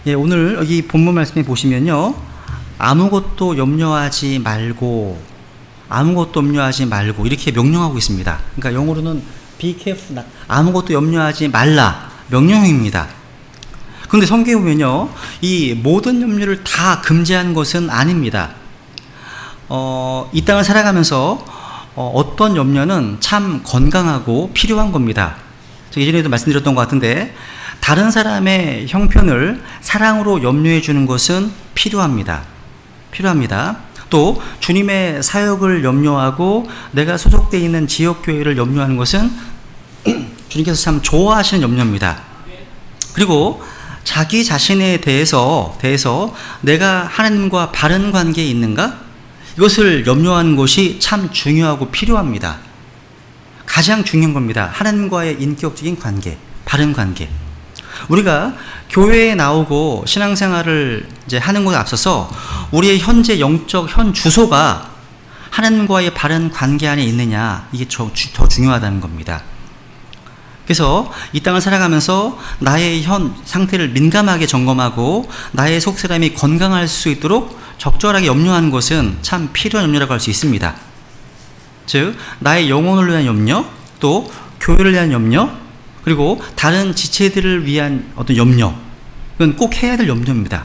예, 오늘 여기 본문 말씀에 보시면요, 아무것도 염려하지 말고, 아무것도 염려하지 말고 이렇게 명령하고 있습니다. 그러니까 영어로는 be careful, 아무것도 염려하지 말라 명령입니다. 그런데 성경에 보면요, 이 모든 염려를 다 금지한 것은 아닙니다. 이 땅을 살아가면서 어떤 염려는 참 건강하고 필요한 겁니다. 제가 예전에도 말씀드렸던 것 같은데, 다른 사람의 형편을 사랑으로 염려해 주는 것은 필요합니다. 또 주님의 사역을 염려하고 내가 소속되어 있는 지역교회를 염려하는 것은 주님께서 참 좋아하시는 염려입니다. 그리고 자기 자신에 대해서 내가 하나님과 바른 관계에 있는가? 이것을 염려하는 것이 참 중요하고 필요합니다. 가장 중요한 겁니다. 하나님과의 인격적인 관계, 바른 관계. 우리가 교회에 나오고 신앙생활을 이제 하는 것에 앞서서 우리의 현재 영적 현 주소가 하나님과의 바른 관계 안에 있느냐, 이게 더 중요하다는 겁니다. 그래서 이 땅을 살아가면서 나의 현 상태를 민감하게 점검하고 나의 속사람이 건강할 수 있도록 적절하게 염려하는 것은 참 필요한 염려라고 할 수 있습니다. 즉, 나의 영혼을 위한 염려, 또 교회를 위한 염려, 그리고 다른 지체들을 위한 어떤 염려, 그건 꼭 해야 될 염려입니다.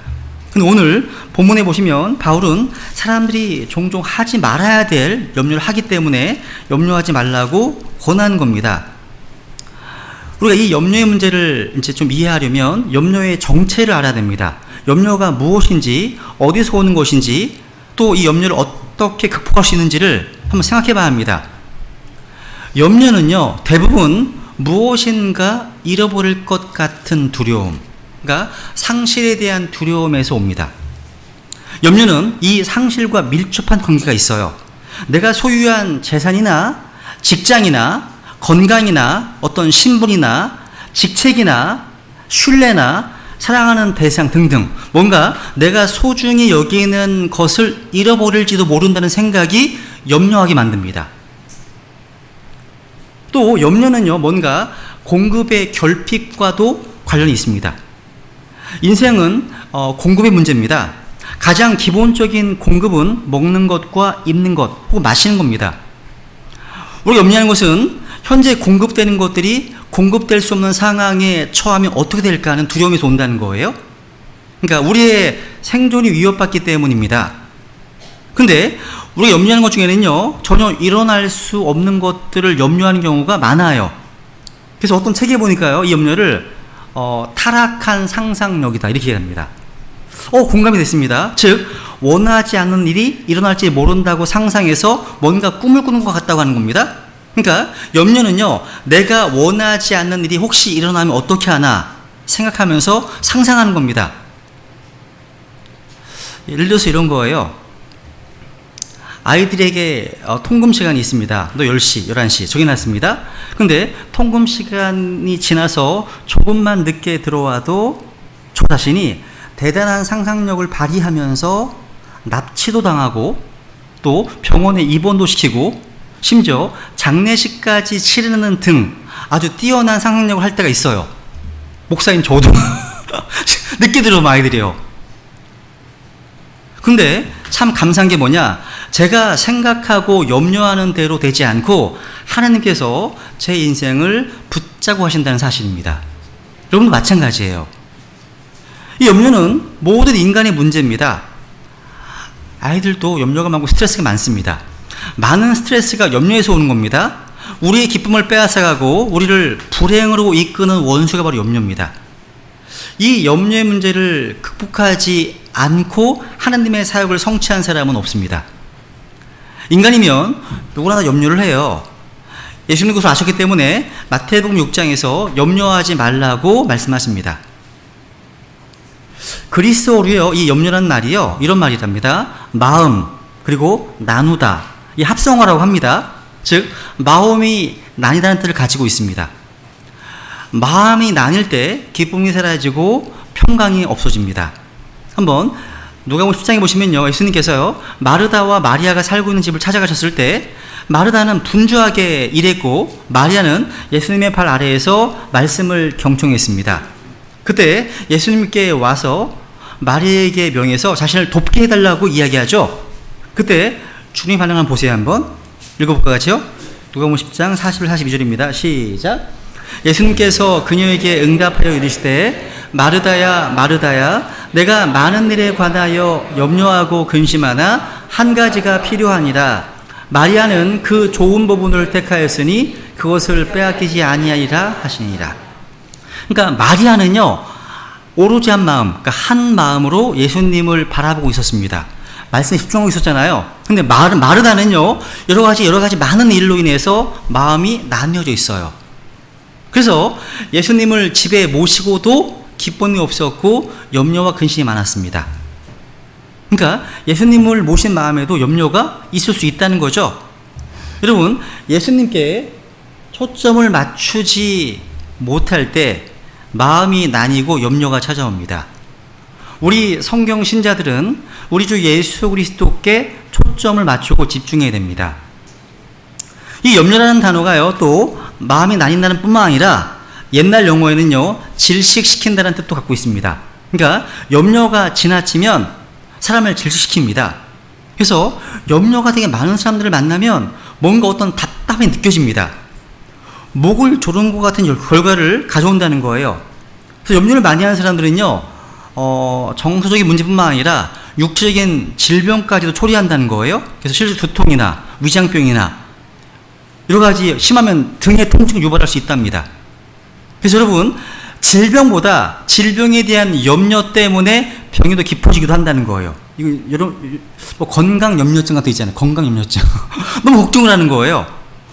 근데 오늘 본문에 보시면 바울은 사람들이 종종 하지 말아야 될 염려를 하기 때문에 염려하지 말라고 권하는 겁니다. 우리가 이 염려의 문제를 이제 좀 이해하려면 염려의 정체를 알아야 됩니다. 염려가 무엇인지, 어디서 오는 것인지, 또 이 염려를 어떻게 극복할 수 있는지를 한번 생각해 봐야 합니다. 염려는요, 대부분 무엇인가 잃어버릴 것 같은 두려움, 그러니까 상실에 대한 두려움에서 옵니다. 염려는 이 상실과 밀접한 관계가 있어요. 내가 소유한 재산이나 직장이나 건강이나 어떤 신분이나 직책이나 신뢰나 사랑하는 대상 등등, 뭔가 내가 소중히 여기는 것을 잃어버릴지도 모른다는 생각이 염려하게 만듭니다. 또 염려는요, 뭔가 공급의 결핍과도 관련이 있습니다. 인생은 공급의 문제입니다. 가장 기본적인 공급은 먹는 것과 입는 것 혹은 마시는 겁니다. 우리가 염려하는 것은 현재 공급되는 것들이 공급될 수 없는 상황에 처하면 어떻게 될까 하는 두려움에서 온다는 거예요. 그러니까 우리의 생존이 위협받기 때문입니다. 근데 우리가 염려하는 것 중에는요, 전혀 일어날 수 없는 것들을 염려하는 경우가 많아요. 그래서 어떤 책에 보니까요, 이 염려를 타락한 상상력이다 이렇게 얘기합니다. 공감이 됐습니다. 즉, 원하지 않는 일이 일어날지 모른다고 상상해서 뭔가 꿈을 꾸는 것 같다고 하는 겁니다. 그러니까 염려는요, 내가 원하지 않는 일이 혹시 일어나면 어떻게 하나 생각하면서 상상하는 겁니다. 예를 들어서 이런 거예요. 아이들에게 통금 시간이 있습니다. 너 10시, 11시 정해놨습니다. 근데 통금 시간이 지나서 조금만 늦게 들어와도 저 자신이 대단한 상상력을 발휘하면서 납치도 당하고 또 병원에 입원도 시키고 심지어 장례식까지 치르는 등 아주 뛰어난 상상력을 할 때가 있어요. 목사인 저도 늦게 들어오면 아이들이요. 근데 참 감사한 게 뭐냐, 제가 생각하고 염려하는 대로 되지 않고 하나님께서 제 인생을 붙잡고 하신다는 사실입니다. 여러분도 마찬가지예요. 이 염려는 모든 인간의 문제입니다. 아이들도 염려가 많고 스트레스가 많습니다. 많은 스트레스가 염려에서 오는 겁니다. 우리의 기쁨을 빼앗아가고 우리를 불행으로 이끄는 원수가 바로 염려입니다. 이 염려의 문제를 극복하지 않고 하나님의 사역을 성취한 사람은 없습니다. 인간이면 누구나 다 염려를 해요. 예수님 그것을 아셨기 때문에 마태복음 6장에서 염려하지 말라고 말씀하십니다. 그리스어로요, 이 염려라는 말이요, 이런 말이랍니다. 마음 그리고 나누다, 이 합성어라고 합니다. 즉, 마음이 나뉘다는 뜻을 가지고 있습니다. 마음이 나뉠 때 기쁨이 사라지고 평강이 없어집니다. 한번 누가복음 10장에 보시면요, 예수님께서요, 마르다와 마리아가 살고 있는 집을 찾아가셨을 때 마르다는 분주하게 일했고 마리아는 예수님의 발 아래에서 말씀을 경청했습니다. 그때 예수님께 와서 마리아에게 명해서 자신을 돕게 해달라고 이야기하죠. 그때 주님 반응을 보세요. 한번 읽어볼까 같이요. 누가복음 10장 41, 42절입니다. 시작. 예수님께서 그녀에게 응답하여 이르시되 마르다야 마르다야 내가 많은 일에 관하여 염려하고 근심하나 한 가지가 필요하니라. 마리아는 그 좋은 부분을 택하였으니 그것을 빼앗기지 아니하리라 하시니라. 그러니까 마리아는요 오로지 한 마음, 그러니까 한 마음으로 예수님을 바라보고 있었습니다. 말씀에 집중하고 있었잖아요. 근데 마르다는요 여러 가지 많은 일로 인해서 마음이 나뉘어져 있어요. 그래서 예수님을 집에 모시고도 기쁨이 없었고 염려와 근심이 많았습니다. 그러니까 예수님을 모신 마음에도 염려가 있을 수 있다는 거죠. 여러분, 예수님께 초점을 맞추지 못할 때 마음이 나뉘고 염려가 찾아옵니다. 우리 성경 신자들은 우리 주 예수 그리스도께 초점을 맞추고 집중해야 됩니다. 이 염려라는 단어가요 또 마음이 나뉜다는 뿐만 아니라 옛날 영어에는요 질식시킨다는 뜻도 갖고 있습니다. 그러니까 염려가 지나치면 사람을 질식시킵니다. 그래서 염려가 되게 많은 사람들을 만나면 뭔가 어떤 답답함이 느껴집니다. 목을 조른 것 같은 결과를 가져온다는 거예요. 그래서 염려를 많이 하는 사람들은요 정서적인 문제뿐만 아니라 육체적인 질병까지도 초래한다는 거예요. 그래서 실제 두통이나 위장병이나 여러 가지 심하면 등의 통증을 유발할 수 있답니다. 그래서 여러분 질병보다 질병에 대한 염려 때문에 병이 더 깊어지기도 한다는 거예요. 이거 여러분 뭐 건강 염려증 같은 거 있잖아요. 건강 염려증 너무 걱정을 하는 거예요.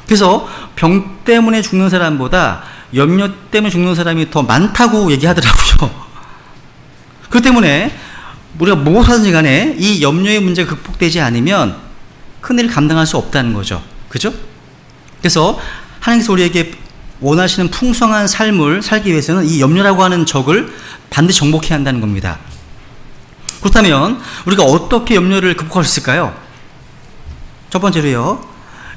그래서 병 때문에 죽는 사람보다 염려 때문에 죽는 사람이 더 많다고 얘기하더라고요. 그렇기 때문에 우리가 무엇하든지 간에 이 염려의 문제가 극복되지 않으면 큰일을 감당할 수 없다는 거죠. 그죠? 그래서 하나님께서 우리에게 원하시는 풍성한 삶을 살기 위해서는 이 염려라고 하는 적을 반드시 정복해야 한다는 겁니다. 그렇다면 우리가 어떻게 염려를 극복할 수 있을까요? 첫 번째로요,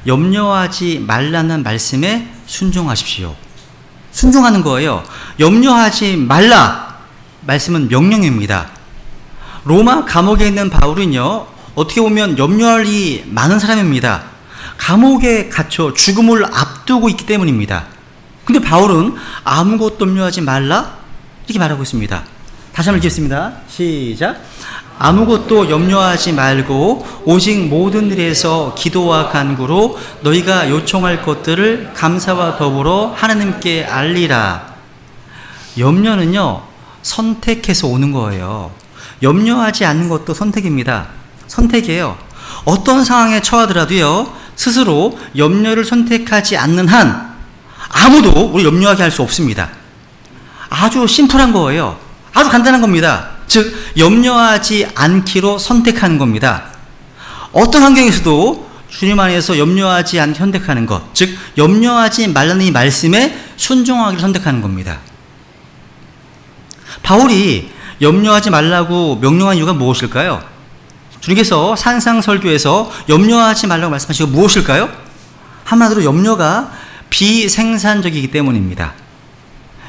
염려하지 말라는 말씀에 순종하십시오. 순종하는 거예요. 염려하지 말라 말씀은 명령입니다. 로마 감옥에 있는 바울은요 어떻게 보면 염려할 일이 많은 사람입니다. 감옥에 갇혀 죽음을 앞두고 있기 때문입니다. 근데 바울은 아무것도 염려하지 말라 이렇게 말하고 있습니다. 다시 한번 읽겠습니다. 시작. 아무것도 염려하지 말고 오직 모든 일에서 기도와 간구로 너희가 요청할 것들을 감사와 더불어 하나님께 알리라. 염려는요 선택해서 오는 거예요. 염려하지 않는 것도 선택입니다. 선택이에요. 어떤 상황에 처하더라도요 스스로 염려를 선택하지 않는 한 아무도 우리 염려하게 할 수 없습니다. 아주 심플한 거예요. 아주 간단한 겁니다. 즉 염려하지 않기로 선택하는 겁니다. 어떤 환경에서도 주님 안에서 염려하지 않게 선택하는 것, 즉 염려하지 말라는 이 말씀에 순종하기를 선택하는 겁니다. 바울이 염려하지 말라고 명령한 이유가 무엇일까요? 주님께서 산상설교에서 염려하지 말라고 말씀하시고 무엇일까요? 한마디로 염려가 비생산적이기 때문입니다.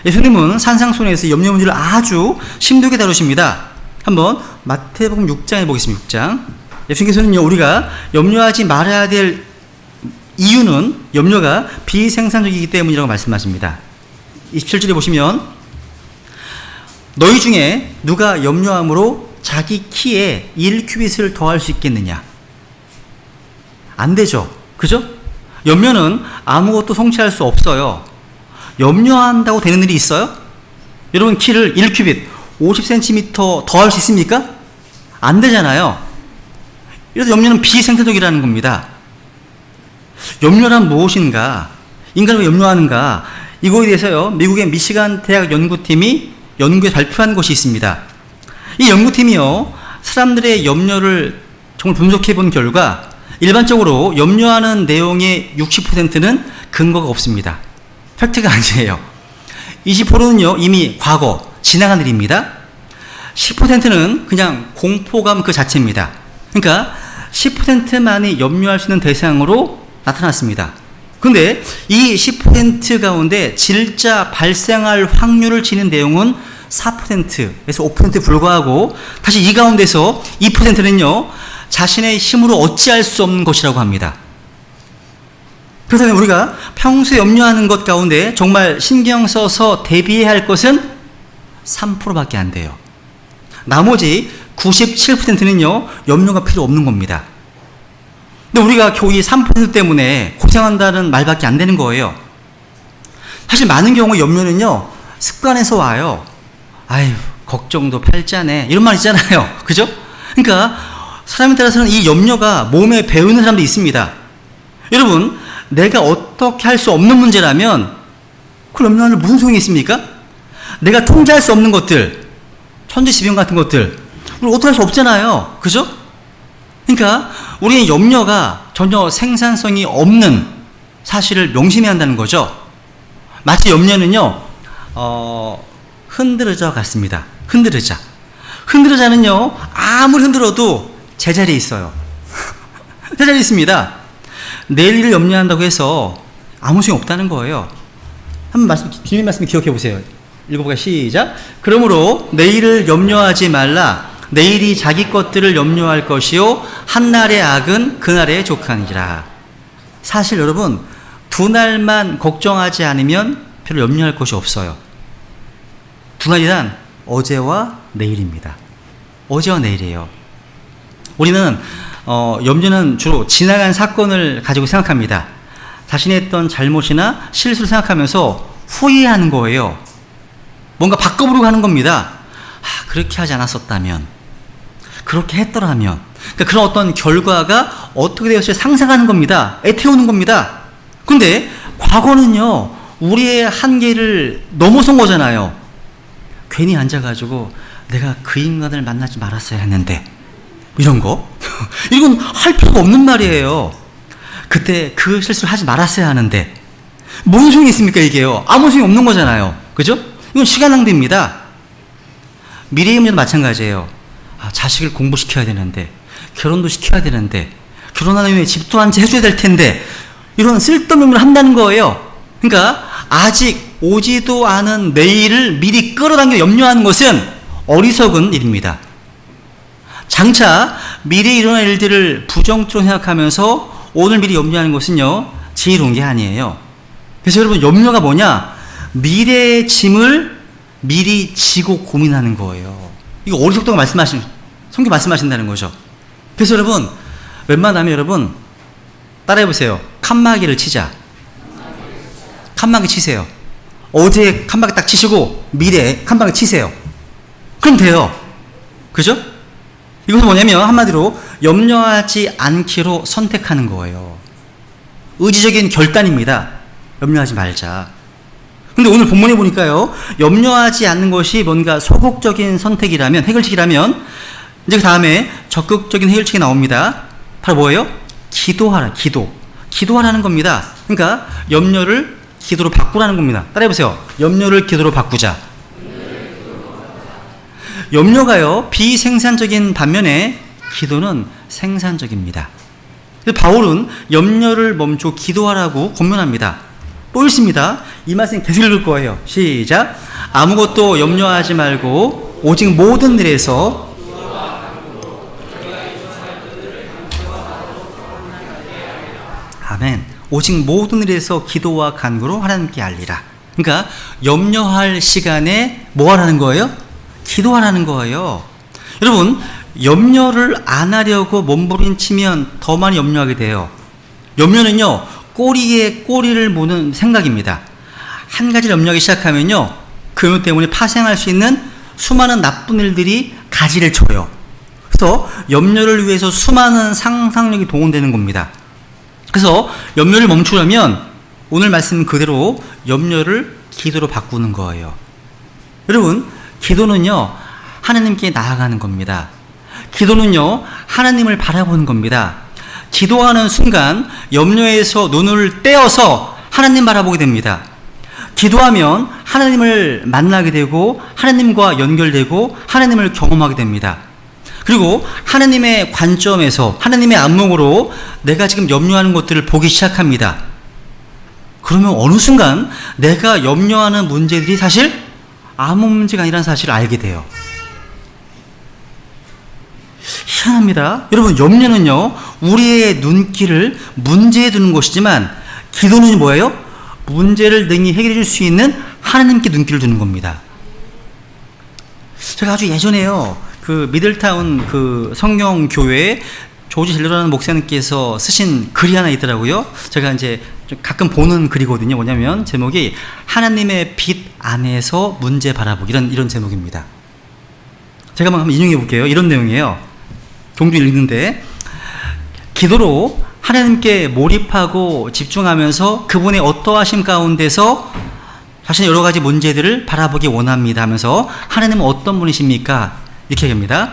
예수님은 산상순회에서 염려 문제를 아주 심도게 다루십니다. 한번 마태복음 6장에 보겠습니다. 6장. 예수님께서는요 우리가 염려하지 말아야 될 이유는 염려가 비생산적이기 때문이라고 말씀하십니다. 27절에 보시면 너희 중에 누가 염려함으로 자기 키에 1규빗을 더할 수 있겠느냐? 안 되죠. 그죠? 염려는 아무것도 성취할 수 없어요. 염려한다고 되는 일이 있어요? 여러분 키를 1규빗 50cm 더 할 수 있습니까? 안 되잖아요. 그래서 염려는 비생산적이라는 겁니다. 염려란 무엇인가? 인간은 왜 염려하는가? 이거에 대해서요 미국의 미시간 대학 연구팀이 연구에 발표한 것이 있습니다. 이 연구팀이요 사람들의 염려를 정말 분석해 본 결과 일반적으로 염려하는 내용의 60%는 근거가 없습니다. 팩트가 아니에요. 20%는요 이미 과거 지나간 일입니다. 10%는 그냥 공포감 그 자체입니다. 그러니까 10%만이 염려할 수 있는 대상으로 나타났습니다. 근데 이 10% 가운데 질자 발생할 확률을 지닌 내용은 4%에서 5%에 불과하고 다시 이 가운데서 2%는요 자신의 힘으로 어찌할 수 없는 것이라고 합니다. 그렇다면 우리가 평소에 염려하는 것 가운데 정말 신경 써서 대비해야 할 것은 3%밖에 안 돼요. 나머지 97%는요 염려가 필요 없는 겁니다. 근데 우리가 겨우 이 3% 때문에 고생한다는 말밖에 안 되는 거예요. 사실 많은 경우 염려는요 습관에서 와요. 아유 걱정도 팔자네 이런 말 있잖아요. 그죠? 그러니까 사람에 따라서는 이 염려가 몸에 배우는 사람도 있습니다. 여러분 내가 어떻게 할 수 없는 문제라면 그 염려하는 무슨 소용이 있습니까? 내가 통제할 수 없는 것들 천재지변 같은 것들 우리 어떻게 할 수 없잖아요. 그죠? 그러니까 우리는 염려가 전혀 생산성이 없는 사실을 명심해야 한다는 거죠. 마치 염려는요 흔들의자 같습니다. 흔들의자는요 아무리 흔들어도 제자리에 있어요. 제자리에 있습니다. 내일 일을 염려한다고 해서 아무 소용 없다는 거예요. 한번 주님 말씀 기억해 보세요. 읽어볼까요? 시작. 그러므로 내일을 염려하지 말라. 내일이 자기 것들을 염려할 것이요 한날의 악은 그날에 족하니라. 사실 여러분 두 날만 걱정하지 않으면 별로 염려할 것이 없어요. 두 날이란 어제와 내일입니다. 어제와 내일이에요. 우리는 염려는 주로 지나간 사건을 가지고 생각합니다. 자신이 했던 잘못이나 실수를 생각하면서 후회하는 거예요. 뭔가 바꿔보려고 하는 겁니다. 그렇게 하지 않았었다면, 그렇게 했더라면, 그러니까 그런 어떤 결과가 어떻게 되었을지 상상하는 겁니다. 애태우는 겁니다. 근데 과거는요 우리의 한계를 넘어선 거잖아요. 괜히 앉아가지고 내가 그 인간을 만나지 말았어야 했는데 이런 거 이건 할 필요가 없는 말이에요. 그때 그 실수를 하지 말았어야 하는데 뭔 소용이 있습니까 이게요. 아무 소용이 없는 거잖아요. 그죠? 이건 시간 낭비입니다. 미래의 염려도 마찬가지예요. 자식을 공부시켜야 되는데 결혼도 시켜야 되는데 결혼한 후에 집도 한 채 해줘야 될 텐데 이런 쓸데없는 염려를 한다는 거예요. 그러니까 아직 오지도 않은 내일을 미리 끌어당겨 염려하는 것은 어리석은 일입니다. 장차 미래에 일어날 일들을 부정적으로 생각하면서 오늘 미리 염려하는 것은요 지혜로운 게 아니에요. 그래서 여러분 염려가 뭐냐? 미래의 짐을 미리 지고 고민하는 거예요. 이거 어리석다고 성경 말씀하신다는 거죠. 그래서 여러분 웬만하면 여러분 따라해보세요. 칸막이를 치자. 칸막이 치세요. 어제 칸막이 딱 치시고 미래에 칸막이 치세요. 그럼 돼요. 그죠? 이것은 뭐냐면 한마디로 염려하지 않기로 선택하는 거예요. 의지적인 결단입니다. 염려하지 말자. 근데 오늘 본문에 보니까요 염려하지 않는 것이 뭔가 소극적인 선택이라면, 해결책이라면 이제 그 다음에 적극적인 해결책이 나옵니다. 바로 뭐예요? 기도하라. 기도하라는 겁니다. 그러니까 염려를 기도로 바꾸라는 겁니다. 따라해보세요. 염려를 기도로 바꾸자. 염려가요 비생산적인 반면에 기도는 생산적입니다. 그래서 바울은 염려를 멈추고 기도하라고 권면합니다. 또 읽습니다. 이 말씀 계속 읽을 거예요. 시작. 아무것도 염려하지 말고 오직 모든 일에서 아멘. 오직 모든 일에서 기도와 간구로 하나님께 알리라. 그러니까 염려할 시간에 뭐 하라는 거예요? 기도하라는 거예요. 여러분 염려를 안 하려고 몸부림치면 더 많이 염려하게 돼요. 염려는요 꼬리에 꼬리를 무는 생각입니다. 한 가지를 염려하기 시작하면요 그 염려 때문에 파생할 수 있는 수많은 나쁜 일들이 가지를 쳐요. 그래서 염려를 위해서 수많은 상상력이 동원되는 겁니다. 그래서 염려를 멈추려면 오늘 말씀 그대로 염려를 기도로 바꾸는 거예요. 여러분 기도는요 하나님께 나아가는 겁니다. 기도는요 하나님을 바라보는 겁니다. 기도하는 순간 염려에서 눈을 떼어서 하나님 바라보게 됩니다. 기도하면 하나님을 만나게 되고 하나님과 연결되고 하나님을 경험하게 됩니다. 그리고 하나님의 관점에서 하나님의 안목으로 내가 지금 염려하는 것들을 보기 시작합니다. 그러면 어느 순간 내가 염려하는 문제들이 사실 아무 문제가 아니라는 사실을 알게 돼요. 희한합니다. 여러분, 염려는요, 우리의 눈길을 문제에 두는 것이지만, 기도는 뭐예요? 문제를 능히 해결해 줄 수 있는 하나님께 눈길을 두는 겁니다. 제가 아주 예전에요, 그 미들타운 그 성경교회에 조지 젤러라는 목사님께서 쓰신 글이 하나 있더라고요. 제가 이제 좀 가끔 보는 글이거든요. 뭐냐면 제목이 하나님의 빛 안에서 문제 바라보기, 이런 제목입니다. 제가 한번 인용해 볼게요. 이런 내용이에요. 종종 읽는데, 기도로 하나님께 몰입하고 집중하면서 그분의 어떠하심 가운데서 자신의 여러 가지 문제들을 바라보기 원합니다 하면서, 하나님은 어떤 분이십니까? 이렇게 얘기합니다.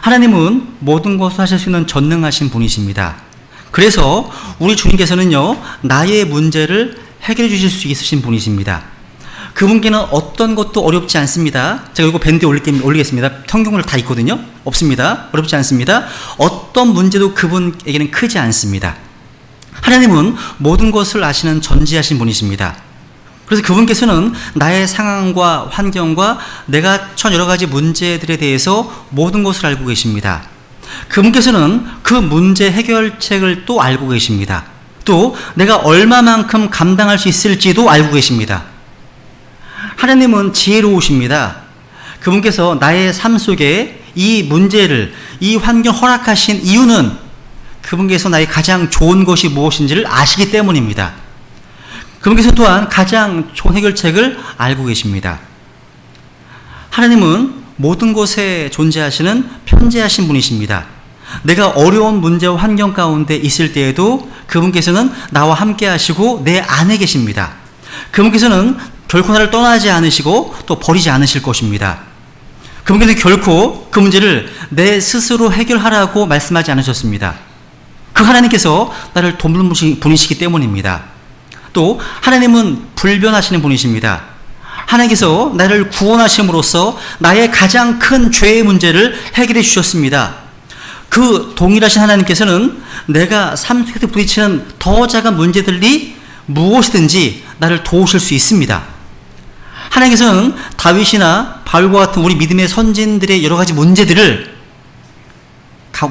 하나님은 모든 것을 하실 수 있는 전능하신 분이십니다. 그래서 우리 주님께서는요, 나의 문제를 해결해 주실 수 있으신 분이십니다. 그분께는 어떤 것도 어렵지 않습니다. 제가 이거 밴드에 올리겠습니다. 성경을 다 있거든요. 없습니다. 어렵지 않습니다. 어떤 문제도 그분에게는 크지 않습니다. 하나님은 모든 것을 아시는 전지하신 분이십니다. 그래서 그분께서는 나의 상황과 환경과 내가 처한 여러 가지 문제들에 대해서 모든 것을 알고 계십니다. 그분께서는 그 문제 해결책을 또 알고 계십니다. 또 내가 얼마만큼 감당할 수 있을지도 알고 계십니다. 하나님은 지혜로우십니다. 그분께서 나의 삶 속에 이 문제를, 이 환경을 허락하신 이유는 그분께서 나의 가장 좋은 것이 무엇인지를 아시기 때문입니다. 그분께서 또한 가장 좋은 해결책을 알고 계십니다. 하나님은 모든 곳에 존재하시는 편재하신 분이십니다. 내가 어려운 문제와 환경 가운데 있을 때에도 그분께서는 나와 함께 하시고 내 안에 계십니다. 그분께서는 결코 나를 떠나지 않으시고 또 버리지 않으실 것입니다. 그분께서는 결코 그 문제를 내 스스로 해결하라고 말씀하지 않으셨습니다. 그 하나님께서 나를 돕는 분이시기 때문입니다. 또 하나님은 불변하시는 분이십니다. 하나님께서 나를 구원하심으로써 나의 가장 큰 죄의 문제를 해결해 주셨습니다. 그 동일하신 하나님께서는 내가 삶 속에서 부딪히는 더 작은 문제들이 무엇이든지 나를 도우실 수 있습니다. 하나님께서는 다윗이나 바울과 같은 우리 믿음의 선진들의 여러 가지 문제들을,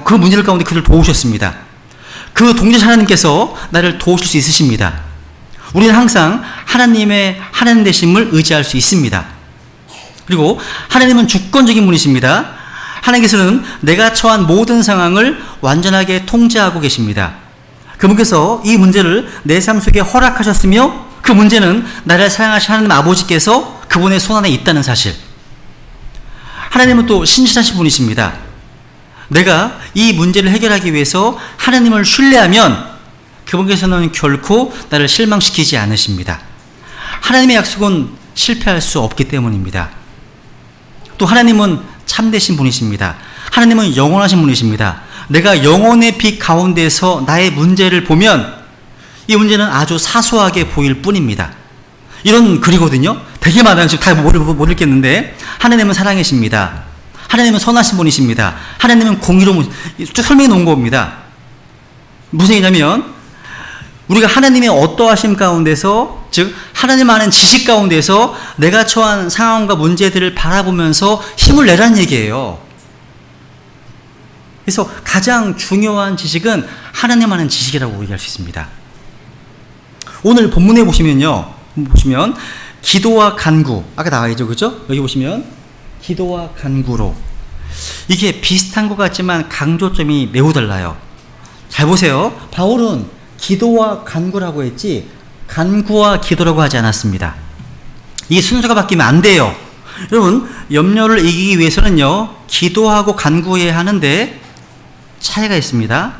그 문제들 가운데 그를 도우셨습니다. 그 동일하신 하나님께서 나를 도우실 수 있으십니다. 우리는 항상 하나님의 하나님 되심을 의지할 수 있습니다. 그리고 하나님은 주권적인 분이십니다. 하나님께서는 내가 처한 모든 상황을 완전하게 통제하고 계십니다. 그분께서 이 문제를 내 삶 속에 허락하셨으며 그 문제는 나를 사랑하신 하나님 아버지께서 그분의 손안에 있다는 사실. 하나님은 또 신실하신 분이십니다. 내가 이 문제를 해결하기 위해서 하나님을 신뢰하면 그분께서는 결코 나를 실망시키지 않으십니다. 하나님의 약속은 실패할 수 없기 때문입니다. 또 하나님은 참되신 분이십니다. 하나님은 영원하신 분이십니다. 내가 영혼의 빛 가운데서 나의 문제를 보면 이 문제는 아주 사소하게 보일 뿐입니다. 이런 글이거든요. 되게 많아요. 지금 다 못 읽겠는데, 하나님은 사랑이십니다. 하나님은 선하신 분이십니다. 하나님은 공의로운, 쭉 설명해 놓은 겁니다. 무슨 얘기냐면, 우리가 하나님의 어떠하심 가운데서, 즉 하나님 아는 지식 가운데서 내가 처한 상황과 문제들을 바라보면서 힘을 내라는 얘기예요. 그래서 가장 중요한 지식은 하나님 아는 지식이라고 얘기할 수 있습니다. 오늘 본문에 보시면 기도와 간구, 아까 나와 있죠, 그죠? 여기 보시면 기도와 간구로, 이게 비슷한 것 같지만 강조점이 매우 달라요. 잘 보세요. 바울은 기도와 간구라고 했지 간구와 기도라고 하지 않았습니다. 이 순서가 바뀌면 안 돼요. 여러분, 염려를 이기기 위해서는요, 기도하고 간구해야 하는데 차이가 있습니다.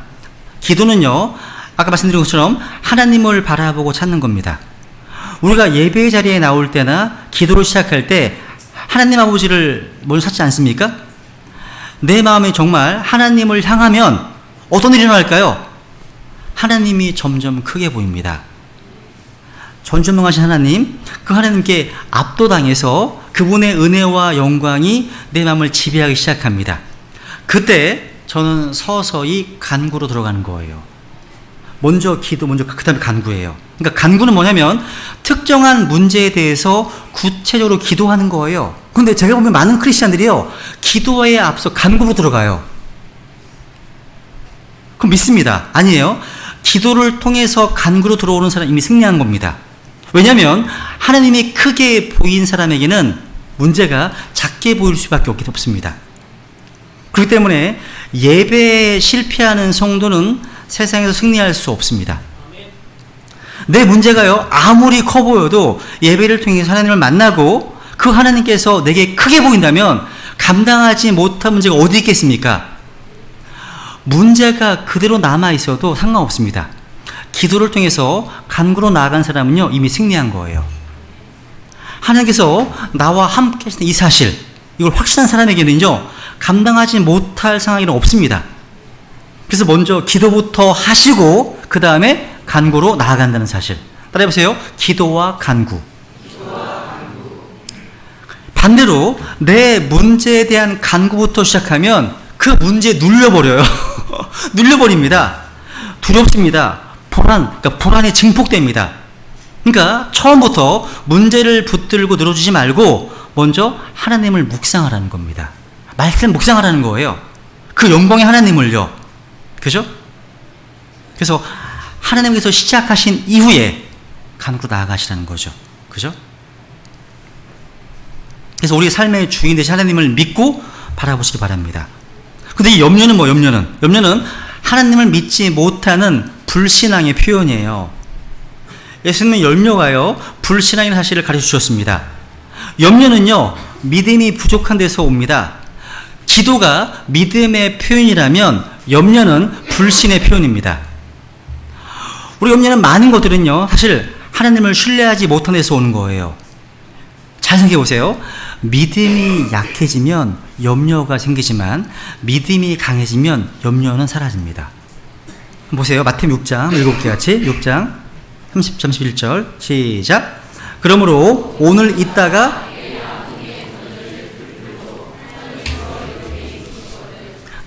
기도는요, 아까 말씀드린 것처럼 하나님을 바라보고 찾는 겁니다. 우리가 예배의 자리에 나올 때나 기도를 시작할 때 하나님 아버지를 먼저 찾지 않습니까? 내 마음이 정말 하나님을 향하면 어떤 일이 일어날까요? 하나님이 점점 크게 보입니다. 전지전능하신 하나님, 그 하나님께 압도당해서 그분의 은혜와 영광이 내 마음을 지배하기 시작합니다. 그때 저는 서서히 간구로 들어가는 거예요. 먼저 기도, 먼저 그 다음에 간구예요. 그러니까 간구는 뭐냐면 특정한 문제에 대해서 구체적으로 기도하는 거예요. 근데 제가 보면 많은 크리스찬들이요, 기도에 앞서 간구로 들어가요. 그럼 믿습니다. 아니에요. 기도를 통해서 간구로 들어오는 사람 이미 승리한 겁니다. 왜냐하면 하나님이 크게 보인 사람에게는 문제가 작게 보일 수밖에 없습니다. 그렇기 때문에 예배에 실패하는 성도는 세상에서 승리할 수 없습니다. 내 문제가요, 아무리 커 보여도 예배를 통해서 하나님을 만나고 그 하나님께서 내게 크게 보인다면 감당하지 못한 문제가 어디 있겠습니까? 문제가 그대로 남아 있어도 상관없습니다. 기도를 통해서 간구로 나아간 사람은요, 이미 승리한 거예요. 하나님께서 나와 함께 하시는 이 사실, 이걸 확신한 사람에게는요, 감당하지 못할 상황이 없습니다. 그래서 먼저 기도부터 하시고 그 다음에 간구로 나아간다는 사실. 따라해보세요. 기도와 간구. 반대로 내 문제에 대한 간구부터 시작하면 그 문제에 눌려버려요. 눌려버립니다. 두렵습니다. 그러니까 불안이 증폭됩니다. 그러니까 처음부터 문제를 붙들고 늘어주지 말고 먼저 하나님을 묵상하라는 겁니다. 말씀 묵상하라는 거예요. 그 영광의 하나님을요. 그죠? 그래서 하나님께서 시작하신 이후에 간구로 나아가시라는 거죠. 그죠? 그래서 우리 삶의 주인 되신 하나님을 믿고 바라보시기 바랍니다. 근데 이 염려는 뭐, 염려는 하나님을 믿지 못하는 불신앙의 표현이에요. 예수님은 염려가요, 불신앙이라는 사실을 가르쳐 주셨습니다. 염려는요, 믿음이 부족한 데서 옵니다. 기도가 믿음의 표현이라면 염려는 불신의 표현입니다. 우리 염려는 많은 것들은요, 사실 하나님을 신뢰하지 못한 데서 오는 거예요. 잘 생각해 보세요. 믿음이 약해지면 염려가 생기지만 믿음이 강해지면 염려는 사라집니다. 보세요. 마태복음 6장 읽어볼게요. 같이 6장 31절 시작. 그러므로 오늘 있다가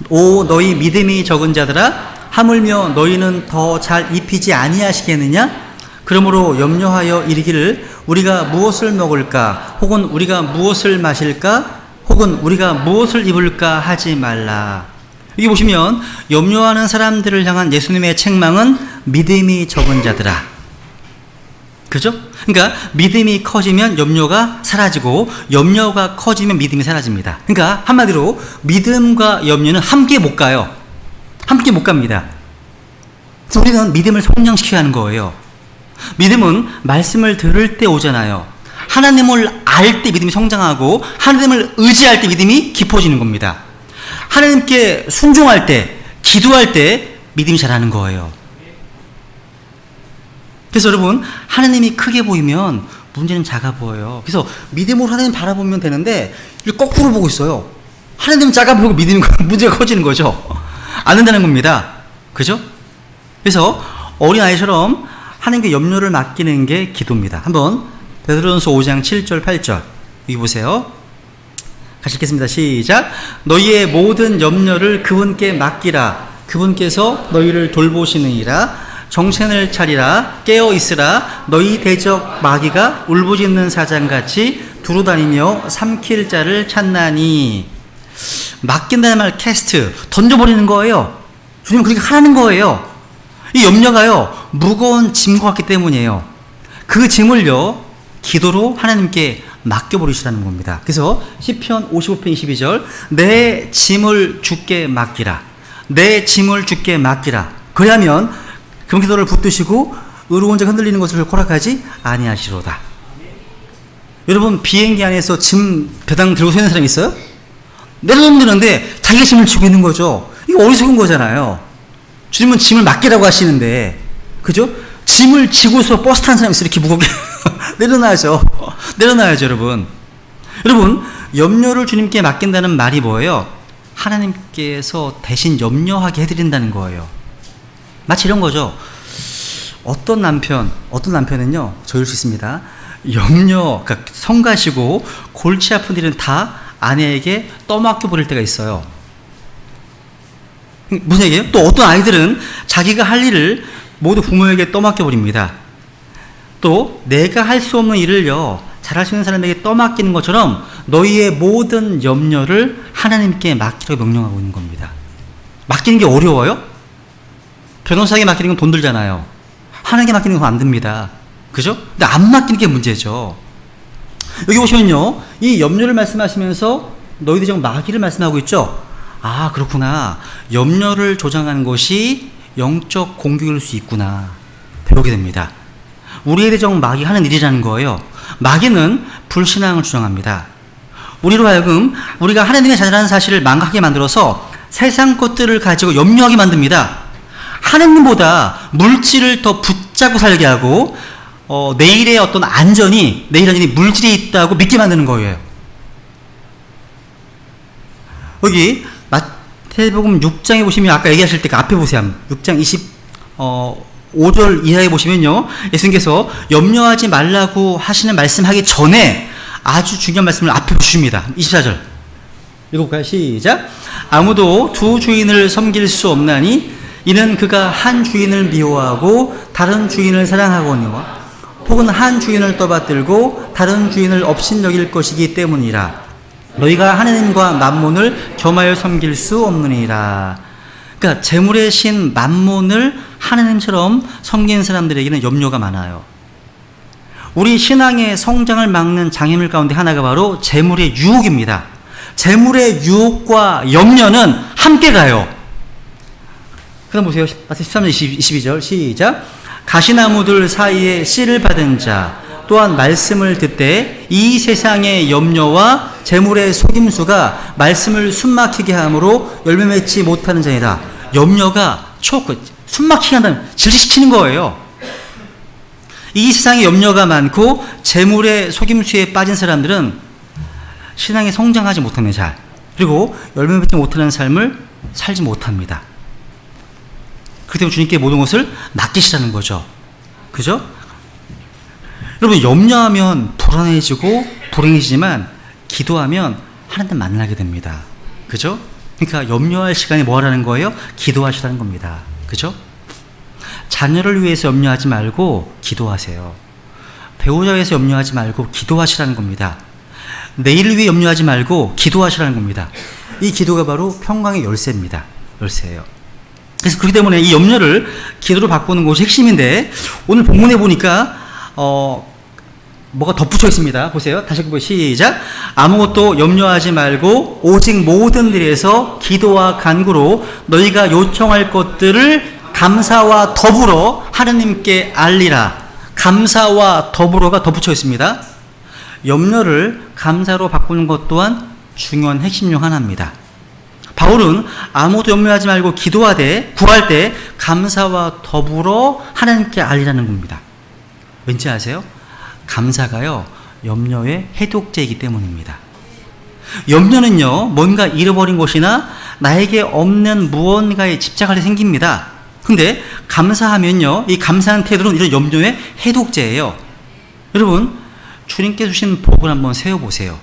오 너희 믿음이 적은 자들아, 하물며 너희는 더 잘 입히지 아니하시겠느냐? 그러므로 염려하여 이르기를 우리가 무엇을 먹을까, 혹은 우리가 무엇을 마실까, 혹은 우리가 무엇을 입을까 하지 말라. 여기 보시면 염려하는 사람들을 향한 예수님의 책망은 믿음이 적은 자들아. 그죠? 그러니까 믿음이 커지면 염려가 사라지고 염려가 커지면 믿음이 사라집니다. 그러니까 한마디로 믿음과 염려는 함께 못 가요. 함께 못 갑니다. 그래서 우리는 믿음을 성장시켜야 하는 거예요. 믿음은 말씀을 들을 때 오잖아요. 하나님을 알 때 믿음이 성장하고 하나님을 의지할 때 믿음이 깊어지는 겁니다. 하나님께 순종할 때, 기도할 때 믿음이 자라는 거예요. 그래서 여러분, 하나님이 크게 보이면 문제는 작아 보여요. 그래서 믿음으로 하나님 바라보면 되는데 거꾸로 보고 있어요. 하나님 작아 보이고 문제가 커지는 거죠. 안 된다는 겁니다. 그죠? 그래서 어린아이처럼 하나님께 염려를 맡기는 게 기도입니다. 한번 베드로전서 5장 7절 8절 여기 보세요. 같이 읽겠습니다. 시작. 너희의 모든 염려를 그분께 맡기라. 그분께서 너희를 돌보시느니라. 정신을 차리라. 깨어 있으라. 너희 대적 마귀가 울부짖는 사장같이 두루다니며 삼킬 자를 찾나니. 맡긴다는 말 캐스트, 던져버리는 거예요. 주님 그렇게 하라는 거예요. 이 염려가요, 무거운 짐과 같기 때문이에요. 그 짐을요, 기도로 하나님께 맡겨버리시라는 겁니다. 그래서 시편 55편 22절 내 짐을 주께 맡기라. 내 짐을 주께 맡기라. 그러면 그런 기도를 붙드시고 의로운 자가 흔들리는 것을 허락하지 아니하시로다. 여러분, 비행기 안에서 짐 배당 들고 서 있는 사람 있어요? 내려놓는데 자기가 짐을 지고 있는 거죠. 이거 어리석은 거잖아요. 주님은 짐을 맡기라고 하시는데, 그죠? 짐을 지고서 버스 타는 사람이 있어요. 이렇게 무겁게. 내려놔야죠. 내려놔야죠, 여러분. 여러분, 염려를 주님께 맡긴다는 말이 뭐예요? 하나님께서 대신 염려하게 해드린다는 거예요. 마치 이런 거죠. 어떤 남편은요, 저일 수 있습니다. 그러니까 성가시고 골치 아픈 일은 다 아내에게 떠맡겨 버릴 때가 있어요. 무슨 얘기예요? 또 어떤 아이들은 자기가 할 일을 모두 부모에게 떠맡겨 버립니다. 또 내가 할 수 없는 일을요 잘할 수 있는 사람에게 떠맡기는 것처럼 너희의 모든 염려를 하나님께 맡기라고 명령하고 있는 겁니다. 맡기는 게 어려워요? 변호사에게 맡기는 건 돈 들잖아요. 하나님께 맡기는 건 안 듭니다. 그죠? 근데 안 맡기는 게 문제죠. 여기 보시면요, 이 염려를 말씀하시면서 너희들이 지금 마귀를 말씀하고 있죠? 아, 그렇구나. 염려를 조장하는 것이 영적 공격일 수 있구나. 배우게 됩니다. 우리에 대해 마귀가 하는 일이라는 거예요. 마귀는 불신앙을 주장합니다. 우리로 하여금 우리가 하나님의 자녀라는 사실을 망각하게 만들어서 세상 것들을 가지고 염려하게 만듭니다. 하나님보다 물질을 더 붙잡고 살게 하고 내일의 어떤 안전이 물질에 있다고 믿게 만드는 거예요. 여기 마태복음 6장에 보시면 아까 얘기하실 때 그 앞에 보세요. 6장 5절 이하에 보시면요, 예수님께서 염려하지 말라고 하시는 말씀하기 전에 아주 중요한 말씀을 앞에 주십니다. 24절 읽어볼까요? 시작. 아무도 두 주인을 섬길 수 없나니 이는 그가 한 주인을 미워하고 다른 주인을 사랑하거니와 혹은 한 주인을 떠받들고 다른 주인을 업신여길 것이기 때문이라. 너희가 하나님과 만몬을 겸하여 섬길 수 없느니라. 그러니까 재물의 신 만몬을 하나님처럼 섬기는 사람들에게는 염려가 많아요. 우리 신앙의 성장을 막는 장애물 가운데 하나가 바로 재물의 유혹입니다. 재물의 유혹과 염려는 함께 가요. 그다음 보세요. 13절 22절 시작. 가시나무들 사이에 씨를 받은 자 또한 말씀을 듣되 이 세상의 염려와 재물의 속임수가 말씀을 숨막히게 하므로 열매 맺지 못하는 자이다. 염려가 숨막히게 한다면 질식시키는 거예요. 이 세상에 염려가 많고 재물의 속임수에 빠진 사람들은 신앙에 성장하지 못하는 자, 그리고 열매 맺지 못하는 삶을 살지 못합니다. 그렇기 때문에 주님께 모든 것을 맡기시라는 거죠. 그죠? 여러분, 염려하면 불안해지고 불행해지지만 기도하면 하나님 만나게 됩니다. 그죠? 그러니까 염려할 시간에 뭐 하라는 거예요? 기도하시라는 겁니다. 그죠? 자녀를 위해서 염려하지 말고 기도하세요. 배우자에 위해서 염려하지 말고 기도하시라는 겁니다. 내일을 위해 염려하지 말고 기도하시라는 겁니다. 이 기도가 바로 평강의 열쇠입니다. 열쇠예요. 그래서 그렇기 때문에 이 염려를 기도로 바꾸는 것이 핵심인데, 오늘 본문에 보니까 뭐가 덧붙여 있습니다. 보세요. 다시 한번 시작. 아무것도 염려하지 말고 오직 모든 일에서 기도와 간구로 너희가 요청할 것들을 감사와 더불어 하느님께 알리라. 감사와 더불어가 덧붙여 있습니다. 염려를 감사로 바꾸는 것 또한 중요한 핵심 중 하나입니다. 바울은 아무것도 염려하지 말고 기도하되 구할 때 감사와 더불어 하나님께 알리라는 겁니다. 왠지 아세요? 감사가요, 염려의 해독제이기 때문입니다. 염려는요, 뭔가 잃어버린 것이나 나에게 없는 무언가에 집착할 때 생깁니다. 근데 감사하면요, 이 감사한 태도는 이런 염려의 해독제예요. 여러분, 주님께 주신 복을 한번 세워보세요.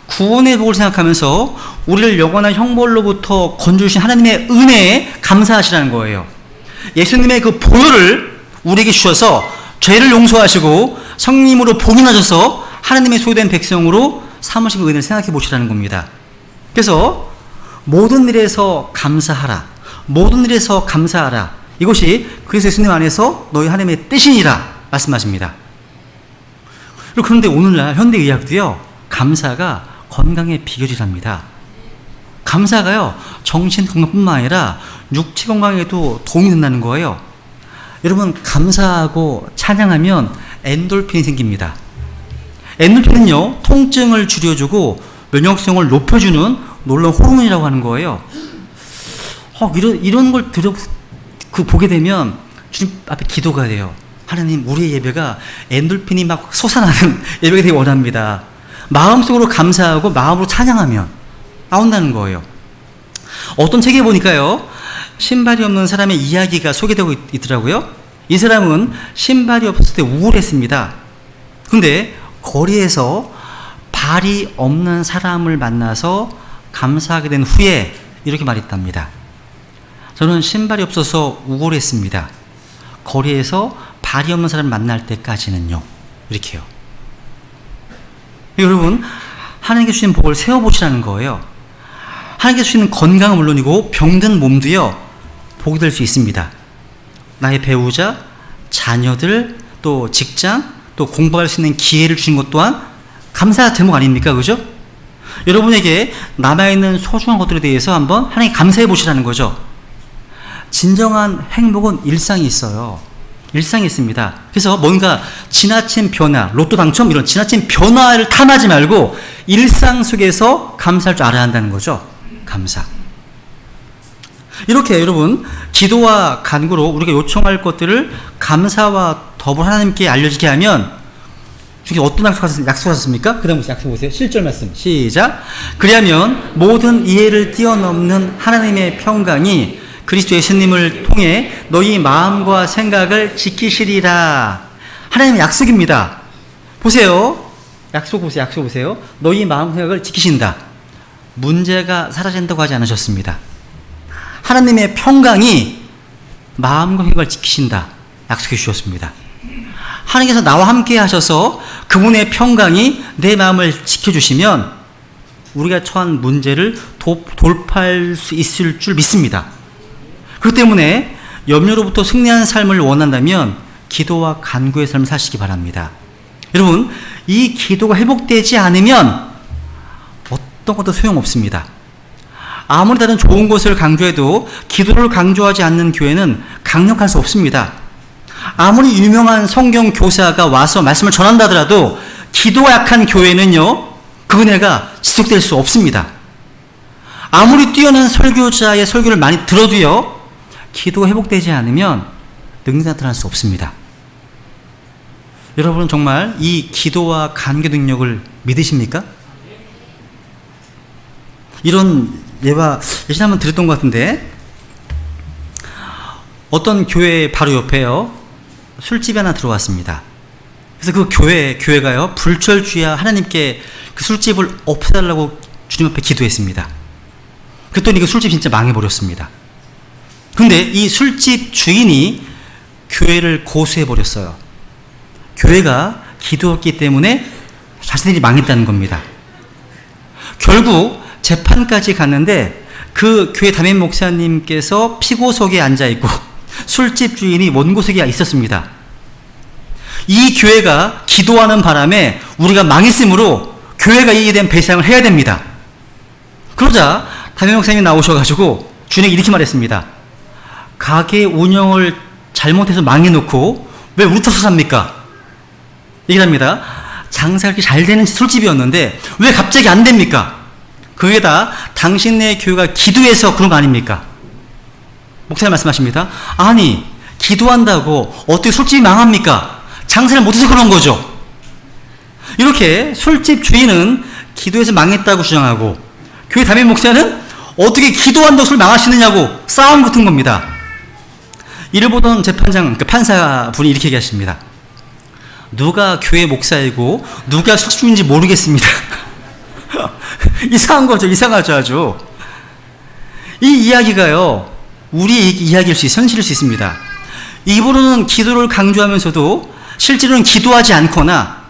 구원의 복을 생각하면서 우리를 영원한 형벌로부터 건져주신 하나님의 은혜에 감사하시라는 거예요. 예수님의 그 보혈을 우리에게 주셔서 죄를 용서하시고 성님으로 복인하셔서 하나님의 소유된 백성으로 삼으신 그 은혜를 생각해 보시라는 겁니다. 그래서 모든 일에서 감사하라. 모든 일에서 감사하라. 이것이 그래서 예수님 안에서 너희 하나님의 뜻이니라 말씀하십니다. 그런데 오늘날 현대의학도요, 감사가 건강의 비결이랍니다. 감사가요, 정신 건강뿐만 아니라 육체 건강에도 도움이 된다는 거예요. 여러분, 감사하고 찬양하면 엔돌핀이 생깁니다. 엔돌핀은요, 통증을 줄여주고 면역성을 높여주는 놀라운 호르몬이라고 하는 거예요. 이런 걸 보게 되면 주님 앞에 기도가 돼요. 하나님, 우리의 예배가 엔돌핀이 막 솟아나는 예배가 되기 원합니다. 마음속으로 감사하고 마음으로 찬양하면 나온다는 거예요. 어떤 책에 보니까요, 신발이 없는 사람의 이야기가 소개되고 있더라고요. 이 사람은 신발이 없을 때 우울했습니다. 근데 거리에서 발이 없는 사람을 만나서 감사하게 된 후에 이렇게 말했답니다. 저는 신발이 없어서 우울했습니다. 거리에서 발이 없는 사람을 만날 때까지는요. 이렇게요. 여러분, 하나님께 주신 복을 세워보시라는 거예요. 하나님께 주시는 건강은 물론이고 병든 몸도요, 복이 될 수 있습니다. 나의 배우자, 자녀들, 또 직장, 또 공부할 수 있는 기회를 주신 것 또한 감사 제목 아닙니까? 그죠? 여러분에게 남아있는 소중한 것들에 대해서 한번 하나님께 감사해 보시라는 거죠. 진정한 행복은 일상이 있어요. 일상이 있습니다. 그래서 뭔가 지나친 변화, 로또 당첨 이런 지나친 변화를 탐하지 말고 일상 속에서 감사할 줄 알아야 한다는 거죠. 감사. 이렇게 여러분, 기도와 간구로 우리가 요청할 것들을 감사와 더불어 하나님께 알려지게 하면, 주께 어떤 약속하셨습니까? 그 다음 약속 보세요. 7절 말씀 시작. 그리하면 모든 이해를 뛰어넘는 하나님의 평강이 그리스도 예수님을 통해 너희 마음과 생각을 지키시리라. 하나님의 약속입니다. 보세요. 약속 보세요. 약속 보세요. 너희 마음 생각을 지키신다. 문제가 사라진다고 하지 않으셨습니다. 하나님의 평강이 마음과 생각을 지키신다. 약속해 주셨습니다. 하나님께서 나와 함께 하셔서 그분의 평강이 내 마음을 지켜주시면 우리가 처한 문제를 돌파할 수 있을 줄 믿습니다. 그렇기 때문에 염려로부터 승리하는 삶을 원한다면 기도와 간구의 삶을 사시기 바랍니다. 여러분, 이 기도가 회복되지 않으면 어떤 것도 소용없습니다. 아무리 다른 좋은 것을 강조해도 기도를 강조하지 않는 교회는 강력할 수 없습니다. 아무리 유명한 성경 교사가 와서 말씀을 전한다 하더라도 기도가 약한 교회는요, 그 은혜가 지속될 수 없습니다. 아무리 뛰어난 설교자의 설교를 많이 들어도요, 기도가 회복되지 않으면 능력이 나타날 수 없습니다. 여러분은 정말 이 기도와 간구 능력을 믿으십니까? 이런 예가 예전에 한번 들었던 것 같은데, 어떤 교회 바로 옆에요, 술집이 하나 들어왔습니다. 그래서 그 교회가요, 불철주야 하나님께 그 술집을 없애달라고 주님 앞에 기도했습니다. 그랬더니 그 술집 진짜 망해버렸습니다. 근데 이 술집 주인이 교회를 고소해버렸어요. 교회가 기도했기 때문에 자신들이 망했다는 겁니다. 결국 재판까지 갔는데 그 교회 담임 목사님께서 피고석에 앉아있고 술집 주인이 원고석에 있었습니다. 이 교회가 기도하는 바람에 우리가 망했으므로 교회가 이에 대한 배상을 해야 됩니다. 그러자 담임 목사님이 나오셔가지고 주인에게 이렇게 말했습니다. 가게 운영을 잘못해서 망해놓고 왜 우리 탓을 삽니까? 얘기를 합니다. 장사가 그렇게 잘 되는 술집이었는데 왜 갑자기 안 됩니까? 그게 다 당신네 교회가 기도해서 그런 거 아닙니까? 목사님 말씀하십니다. 아니, 기도한다고 어떻게 술집이 망합니까? 장사를 못해서 그런 거죠. 이렇게 술집 주인은 기도해서 망했다고 주장하고 교회 담임 목사는 어떻게 기도한다고 술 망할 수 있느냐고 싸움 붙은 겁니다. 이를 보던 재판장, 판사분이 이렇게 얘기하십니다. 누가 교회 목사이고 누가 술집인지 모르겠습니다. 이상한 거죠. 이상하죠, 아주. 이 이야기가요, 우리 이야기일 수, 현실일 수 있습니다. 입으로는 기도를 강조하면서도 실제로는 기도하지 않거나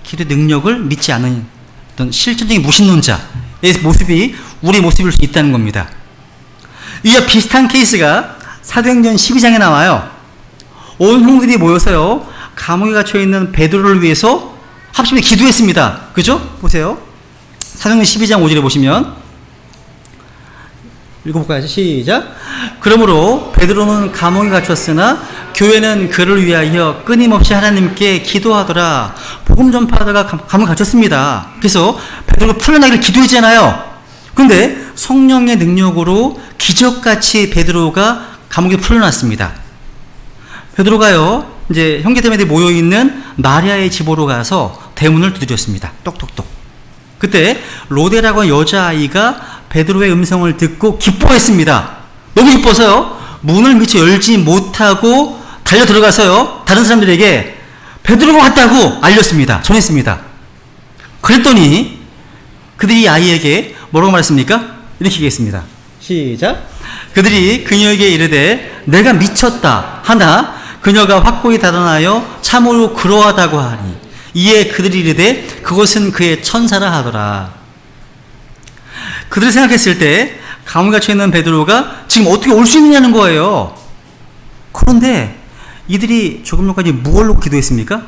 기도의 능력을 믿지 않은 어떤 실질적인 무신론자의 모습이 우리 모습일 수 있다는 겁니다. 이와 비슷한 케이스가 사도행전 12장에 나와요. 온 성들이 모여서요, 감옥에 갇혀있는 베드로를 위해서 합심해 기도했습니다. 그죠? 보세요. 사도행전 12장 5절에 보시면, 읽어볼까요? 시작. 그러므로 베드로는 감옥에 갇혔으나 교회는 그를 위하여 끊임없이 하나님께 기도하더라. 복음 전파하다가 감옥에 갇혔습니다. 그래서 베드로가 풀려나기를 기도했잖아요. 근데 성령의 능력으로 기적같이 베드로가 감옥에 풀려났습니다. 베드로가요, 이제 형제자매들이 모여있는 마리아의 집으로 가서 대문을 두드렸습니다. 똑똑똑. 그때 로데라고 하는 여자아이가 베드로의 음성을 듣고 기뻐했습니다. 너무 기뻐서요, 문을 미처 열지 못하고 달려 들어가서요, 다른 사람들에게 베드로가 왔다고 알렸습니다. 전했습니다. 그랬더니 그들이 이 아이에게 뭐라고 말했습니까? 이렇게 얘기했습니다. 시작. 그들이 그녀에게 이르되 내가 미쳤다 하나 그녀가 확고히 단언하여 참으로 그러하다고 하니 이에 그들이 이르되 그것은 그의 천사라 하더라. 그들이 생각했을 때 감옥에 갇혀 있는 베드로가 지금 어떻게 올 수 있느냐는 거예요. 그런데 이들이 조금 전까지 무엇을 놓고 기도했습니까?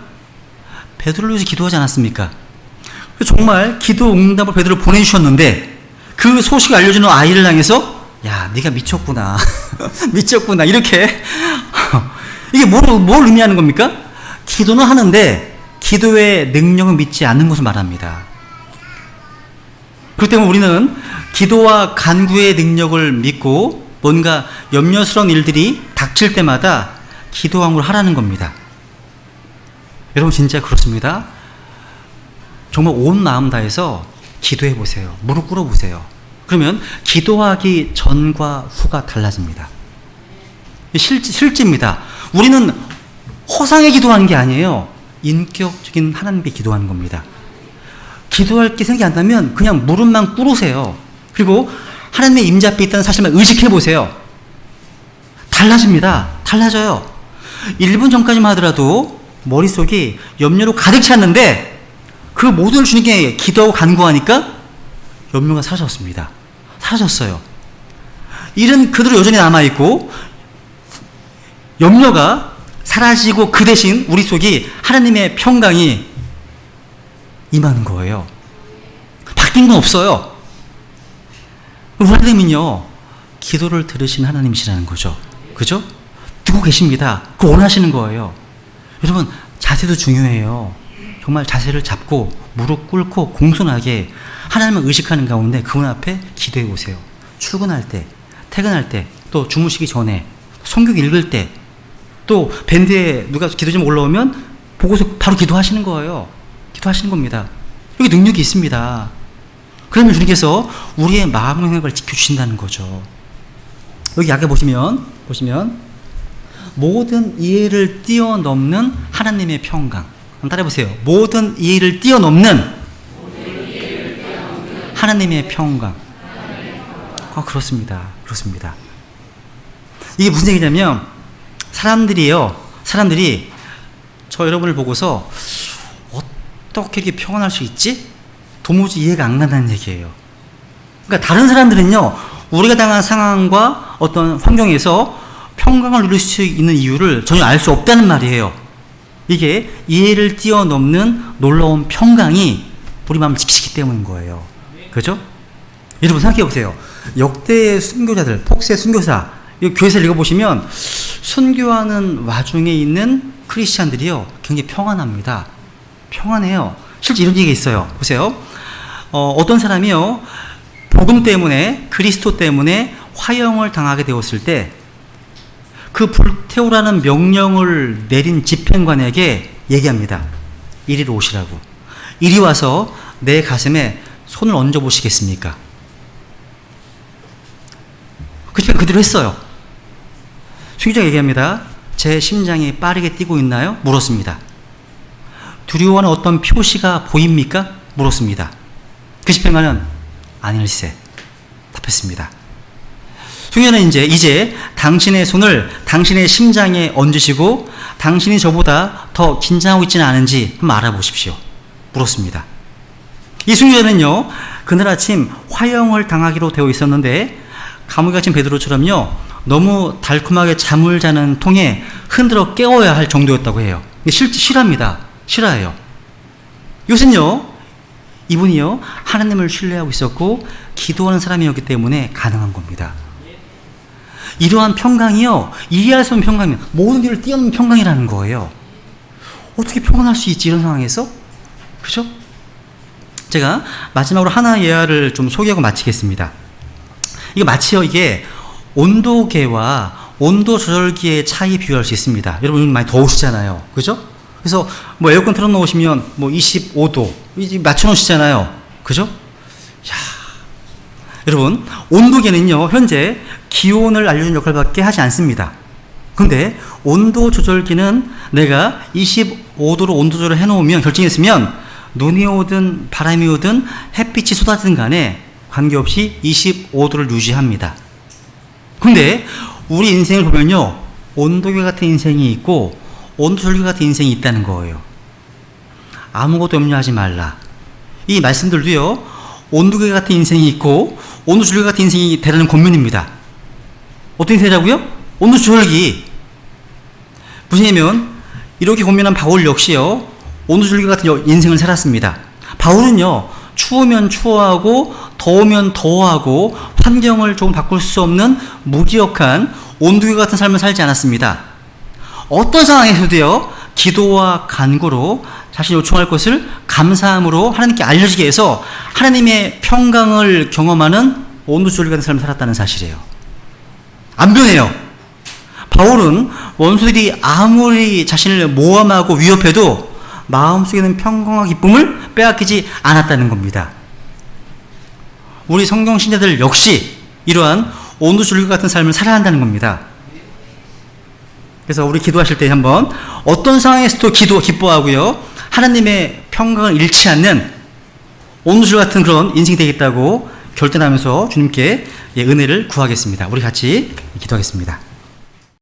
베드로를 위해서 기도하지 않았습니까? 정말 기도 응답을 베드로를 보내주셨는데 그 소식을 알려주는 아이를 향해서 야, 네가 미쳤구나. 미쳤구나. 이렇게 이게 뭘 의미하는 겁니까? 기도는 하는데 기도의 능력은 믿지 않는 것을 말합니다. 그렇기 때문에 우리는 기도와 간구의 능력을 믿고 뭔가 염려스러운 일들이 닥칠 때마다 기도 간구를 하라는 겁니다. 여러분 진짜 그렇습니다. 정말 온 마음 다해서 기도해 보세요. 무릎 꿇어 보세요. 그러면 기도하기 전과 후가 달라집니다. 실제입니다. 우리는 허상에 기도하는 게 아니에요. 인격적인 하나님께 기도하는 겁니다. 기도할 게 생각이 안 나면 그냥 무릎만 꿇으세요. 그리고 하나님의 임재 앞에 있다는 사실만 의식해 보세요. 달라집니다. 달라져요. 1분 전까지만 하더라도 머릿속이 염려로 가득 찼는데 그 모든 주님께 기도하고 간구하니까 염려가 사라졌습니다. 사라졌어요. 일은 그대로 여전히 남아있고 염려가 사라지고 그 대신 우리 속이 하나님의 평강이 임하는 거예요. 바뀐 건 없어요. 하나님은요, 기도를 들으시는 하나님이시라는 거죠. 그죠? 듣고 계십니다. 그거 원하시는 거예요. 여러분, 자세도 중요해요. 정말 자세를 잡고 무릎 꿇고 공손하게 하나님을 의식하는 가운데 그분 앞에 기도해 보세요. 출근할 때, 퇴근할 때, 또 주무시기 전에, 성경 읽을 때, 또 밴드에 누가 기도 좀 올라오면 보고서 바로 기도하시는 거예요. 기도하시는 겁니다. 여기 능력이 있습니다. 그러면 주님께서 우리의 마음의 생각을 지켜주신다는 거죠. 여기 약에 보시면 모든 이해를 뛰어넘는 하나님의 평강. 한번 따라해보세요. 모든 이해를 뛰어넘는 하나님의 평강. 그렇습니다. 그렇습니다. 이게 무슨 얘기냐면 사람들이 저 여러분을 보고서 어떻게 이렇게 평안할 수 있지? 도무지 이해가 안 간다는 얘기예요. 그러니까 다른 사람들은요, 우리가 당한 상황과 어떤 환경에서 평강을 누릴 수 있는 이유를 전혀 알 수 없다는 말이에요. 이게 이해를 뛰어넘는 놀라운 평강이 우리 마음을 지키시기 때문인 거예요. 그죠? 여러분 생각해 보세요. 역대의 순교자들, 폭세 순교사, 이 교회에서 읽어보시면 순교하는 와중에 있는 크리스찬들이요, 굉장히 평안합니다. 평안해요. 실제 이런 얘기가 있어요. 보세요. 어떤 사람이요, 복음 때문에, 그리스도 때문에 화형을 당하게 되었을 때 그 불태우라는 명령을 내린 집행관에게 얘기합니다. 이리로 오시라고. 이리 와서 내 가슴에 손을 얹어 보시겠습니까? 그러니까 그대로 했어요. 순교자가 얘기합니다. 제 심장이 빠르게 뛰고 있나요? 물었습니다. 두려워하는 어떤 표시가 보입니까? 물었습니다. 그 집행관은 아닐세 답했습니다. 순교자는 이제 당신의 손을 당신의 심장에 얹으시고 당신이 저보다 더 긴장하고 있지는 않은지 한번 알아보십시오. 물었습니다. 이 순교자는요, 그날 아침 화형을 당하기로 되어 있었는데 감옥에 갇힌 베드로처럼요, 너무 달콤하게 잠을 자는 통에 흔들어 깨워야 할 정도였다고 해요. 실합니다. 실화예요. 이것은요, 이분이요, 하나님을 신뢰하고 있었고 기도하는 사람이었기 때문에 가능한 겁니다. 이러한 평강이요, 이해할 수 없는 평강이면 모든 길을 뛰어넘는 평강이라는 거예요. 어떻게 평안할 수 있지, 이런 상황에서? 그죠? 제가 마지막으로 하나 예화를 좀 소개하고 마치겠습니다. 이게 온도계와 온도 조절기의 차이 비교할 수 있습니다. 여러분 많이 더우시잖아요. 그죠? 그래서 뭐 에어컨 틀어 놓으시면 뭐 25도 맞춰 놓으시잖아요. 그죠? 야, 여러분 온도계는요, 현재 기온을 알려주는 역할밖에 하지 않습니다. 근데 온도 조절기는 내가 25도로 온도 조절을 해놓으면, 결정했으면 눈이 오든 바람이 오든 햇빛이 쏟아지든 간에 관계없이 25도를 유지합니다. 근데 우리 인생을 보면요, 온도계 같은 인생이 있고 온도절개 같은 인생이 있다는 거예요. 아무것도 염려하지 말라. 이 말씀들도요, 온도계 같은 인생이 있고 온도절개 같은 인생이 되라는 권면입니다. 어떻게 되라고요? 온도절기. 무엇이냐면 이렇게 권면한 바울 역시요, 온도절개 같은 인생을 살았습니다. 바울은요, 추우면 추워하고 더우면 더워하고 환경을 조금 바꿀 수 없는 무기력한 온도계 같은 삶을 살지 않았습니다. 어떤 상황에서도요, 기도와 간구로 자신이 요청할 것을 감사함으로 하나님께 알려지게 해서 하나님의 평강을 경험하는 온도절개 같은 삶을 살았다는 사실이에요. 안 변해요. 바울은 원수들이 아무리 자신을 모함하고 위협해도 마음속에 있는 평강과 기쁨을 빼앗기지 않았다는 겁니다. 우리 성경 신자들 역시 이러한 온도절개 같은 삶을 살아야 한다는 겁니다. 그래서 우리 기도하실 때 한번 어떤 상황에서도 기뻐하고요, 하나님의 평강을 잃지 않는 온도절 같은 그런 인생이 되겠다고 결단하면서 주님께 은혜를 구하겠습니다. 우리 같이 기도하겠습니다.